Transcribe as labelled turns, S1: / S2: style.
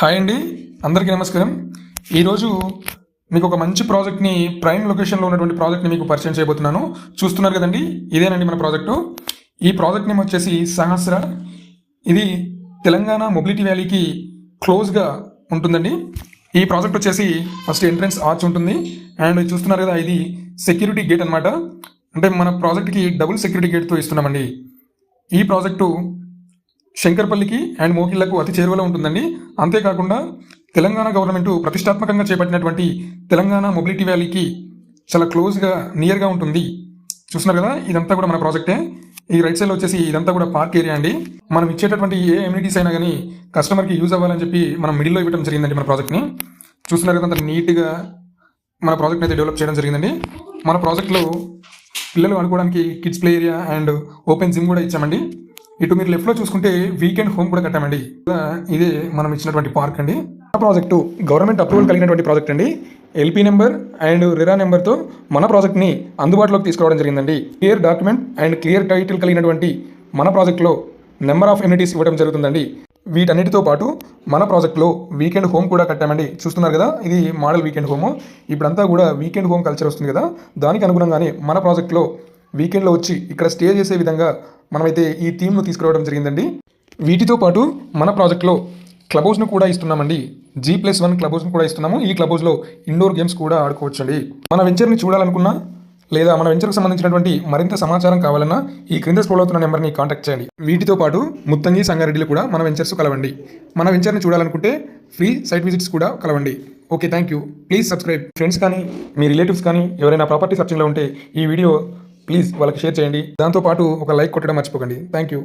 S1: Hi అండి, అందరికీ నమస్కారం. ఈరోజు మీకు ఒక మంచి ప్రాజెక్ట్ని, ప్రైమ్ లొకేషన్లో ఉన్నటువంటి ప్రాజెక్ట్ని మీకు పరిచయం చేయబోతున్నాను. చూస్తున్నారు కదండి, ఇదేనండి మన ప్రాజెక్టు. ఈ ప్రాజెక్ట్ నేమ్ వచ్చేసి సహస్ర. ఇది తెలంగాణ మొబిలిటీ వ్యాలీకి క్లోజ్గా ఉంటుందండి. ఈ ప్రాజెక్ట్ వచ్చేసి ఫస్ట్ ఎంట్రన్స్ ఆర్చ్ ఉంటుంది. అండ్ చూస్తున్నారు కదా, ఇది సెక్యూరిటీ గేట్ అనమాట. అంటే మన ప్రాజెక్ట్కి డబుల్ సెక్యూరిటీ గేట్తో ఇస్తున్నామండి. ఈ ప్రాజెక్టు శంకర్పల్లికి అండ్ మోకిళ్లకు అతి చేరువలో ఉంటుందండి. అంతేకాకుండా తెలంగాణ గవర్నమెంట్ ప్రతిష్టాత్మకంగా చేపట్టినటువంటి తెలంగాణ మొబిలిటీ వ్యాలీకి చాలా క్లోజ్గా, నియర్గా ఉంటుంది. చూస్తున్నారు కదా, ఇదంతా కూడా మన ప్రాజెక్టే. ఈ రైట్ సైడ్లో వచ్చేసి ఇదంతా కూడా పార్క్ ఏరియా అండి. మనం ఇచ్చేటటువంటి ఏ ఎమ్యూనిటీస్ అయినా కానీ కస్టమర్కి యూజ్ అవ్వాలని చెప్పి మనం మిడిల్లో ఇవ్వడం జరిగిందండి మన ప్రాజెక్ట్ని. చూస్తున్నారు కదా, అంత నీట్గా మన ప్రాజెక్ట్ని అయితే డెవలప్ చేయడం జరిగిందండి. మన ప్రాజెక్ట్లో పిల్లలు ఆడుకోవడానికి kids play area and open gym కూడా ఇచ్చామండి. ఇటు మీరు లెఫ్ట్లో చూసుకుంటే వీకెండ్ హోమ్ కూడా కట్టామండి. ఇదే మనం ఇచ్చినటువంటి పార్క్ అండి. ఆ ప్రాజెక్టు గవర్నమెంట్ అప్రూవల్ కలిగినటువంటి ప్రాజెక్ట్ అండి. ఎల్పీ నెంబర్ అండ్ రెరా నెంబర్తో మన ప్రాజెక్ట్ని అందుబాటులోకి తీసుకురావడం జరిగిందండి. Clear document and clear title కలిగినటువంటి మన ప్రాజెక్ట్లో నెంబర్ ఆఫ్ ఎమ్యూనిటీస్ ఇవ్వడం జరుగుతుందండి. వీటన్నిటితో పాటు మన ప్రాజెక్ట్లో వీకెండ్ హోమ్ కూడా కట్టామండి. చూస్తున్నారు కదా, ఇది మోడల్ వీకెండ్ హోము. ఇప్పుడంతా కూడా వీకెండ్ హోమ్ కల్చర్ వస్తుంది కదా, దానికి అనుగుణంగానే మన ప్రాజెక్ట్లో వీకెండ్లో వచ్చి ఇక్కడ స్టే చేసే విధంగా మనమైతే ఈ థీమ్ను తీసుకురావడం జరిగిందండి. వీటితో పాటు మన ప్రాజెక్ట్లో క్లబ్ హౌస్ను కూడా ఇస్తున్నామండి. G+1 క్లబ్ హౌస్ను కూడా ఇస్తున్నాము. ఈ క్లబ్ హౌస్లో ఇండోర్ గేమ్స్ కూడా ఆడుకోవచ్చండి. మన వెంచర్ని చూడాలనుకున్నా లేదా మన వెంచర్కి సంబంధించినటువంటి మరింత సమాచారం కావాలన్నా ఈ క్రింద స్క్రోల్ అవుతున్న నెంబర్ని కాంటాక్ట్ చేయండి. వీటితో పాటు ముత్తంగి, సంగారెడ్డిలో కూడా మన వెంచర్స్ కలవండి. మన వెంచర్ని చూడాలనుకుంటే ఫ్రీ సైట్ విజిట్స్ కూడా కలవండి. Okay, thank you. Please subscribe. Friends కానీ మీ రిలేటివ్స్ కానీ ఎవరైనా ప్రాపర్టీ సర్చింగ్లో ఉంటే ఈ వీడియో ప్లీజ్ వాళ్ళకి షేర్ చేయండి. దాంతోపాటు ఒక లైక్ కొట్టడం మర్చిపోకండి. Thank you.